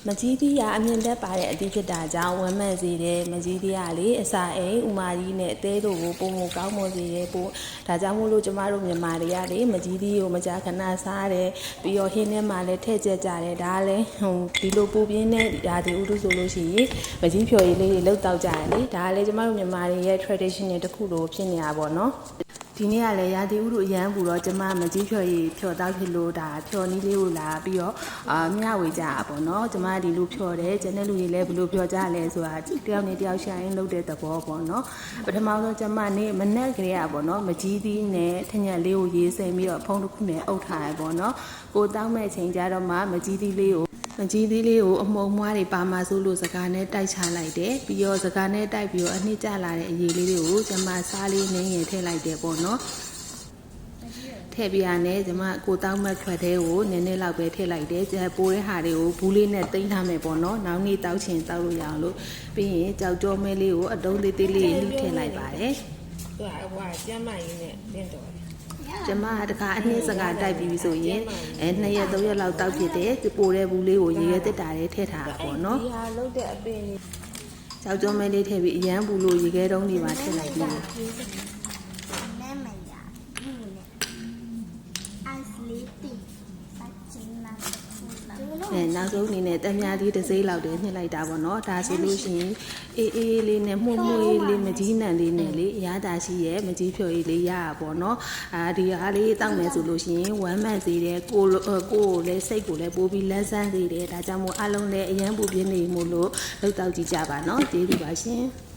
မကြီးသီးရအမြင့်တက်ပါတဲ့အသီးဖြစ်တာကြောင့်ဝမ်းမှန်စေတယ်မကြီးသီးရလေအစာအိမ်ဥမာကြီးနဲ့အသေးတို့ကိုပုံမကောင်းမွန်စေတယ်ပို့ဒါကြောင့်မို့လို့ကျမတို့မြန်မာတွေကလေမကြီးသီးကိုမကြာခဏစားတယ်ပြီးတော့ဟင်းထဲမှာလည်းထည့်ကျက်ကြတယ်ဒါလည်းဒီလိုပူပြင်းတဲ့ရာသီဥတုဆိုလို့ရှိရင်မကြီးဖြော်ရည်လေးတွေလှုပ်တောက်ကြတယ်လေဒါလည်းကျမတို့မြန်မာတွေရဲ့ traditional တစ်ခုလိုဖြစ်နေတာပေါ့နော်ဒီနေ့ကလည်းရာသီဥတုအရန်ပူတော့ကျမမကြီးဖြော်ရည်ဖြော်တောက်ဖြစ်လို့ဒါဖြော်နည်းလေးကိုလာပြီးတော့မျှဝေကြတာပေါ့နော်ကျမဒီလိုဖြော်တယ်ကျန်တဲ့လူတွေလည်းဘယ်လိုဖြော်ကြလဲဆိုတာတယောက်နဲ့တယောက်ရှာရင်လုပ်တဲ့သဘောပေါ့နော်ပထမဆုံးကျမနေ့မနက်ကလေးอ่ะပေါ့နော်မကြီးသီးနဲ့ထညက်လေးကိုရေးစိမ်ပြီးတော့ဖုံးတစ်ခုနဲ့အုပ်ထားရပေါ့နော်ကိုတောက်မဲ့ချိန်ကြတော့မှမကြီးသီးလေးကိုအမှုံမွားတွေပါမဆိုလို့စကားနဲ့တိုက်ချလိုက်တယ်ပြီးတော့စကားနဲ့တိုက်ပြီးတော့အနှစ်ကျလာတဲ့အရေးလေးတွေကိုကျမစားလေးနင်းရင်ထည့်လိုက်တယ်ပေါ့နော်ထည့်ပြရနဲ့ကျမကိုတောက်မဲ့ခွက်သေးကိုနည်းနည်းလောက်ပဲထည့်လိုက်တယ်ပိုးတဲ့ဟာတွေကိုဘူးလေးနဲ့တိမ့်ထားမယ်ပေါ့နော်နောက်နေ့တောက်ချင်တောက်လို့ရအောင်လို့ပြီးရင်ကြောက်ကြောမဲလေးကိုအတုံးသေးသေးလေးလှီးထည့်လိုက်ပါတယ်သူကဟိုကျမ်းမရင်းနဲ့တင့်တော်ကျမတခါအနှစ်စကားတိုက်ပြီးဆိုရင်2ရက်3ရက်လောက်တောက်ဖြစ်တဲ့ပိုတဲ့ဘူးလေးကိုရေရဲတက်တာလေးထည့်ထားတာပေါ့နော်ဒီဟာလုတ်တဲ့အပင်လေးကြောက်ကြောမဲလေးထည့်ပြီးအရန်ဘူးလို့ရေခဲတုံးတွေပါထည့်လိုက်ပြီးနောက်ဆုံးအနေနဲ့တမယာသီးတစ်စိမ်းလောက်တည်းညှစ်လိုက်တာပေါ့နော်ဒါဆိုလို့ရှိရင်အေးအေးလေးနဲ့မှု့မှု့လေးမကြီးနံလေးနဲ့လေအရသာရှိရဲ့မကြီးဖြော်လေးလေးရတာပေါ့နော်ဒီအားလေးတောက်မယ်ဆိုလို့ရှိရင်ဝမ်းမှန်စေတယ်ကိုလည်းစိတ်ကိုလည်းပိုးပြီးလန်းဆန်းစေတယ်ဒါကြောင့်မို့အလုံးလည်းအရန်ပူပြင်းနေမို့လို့လှုပ်တောက်ကြည့်ကြပါနော်ကျေးဇူးပါရှင်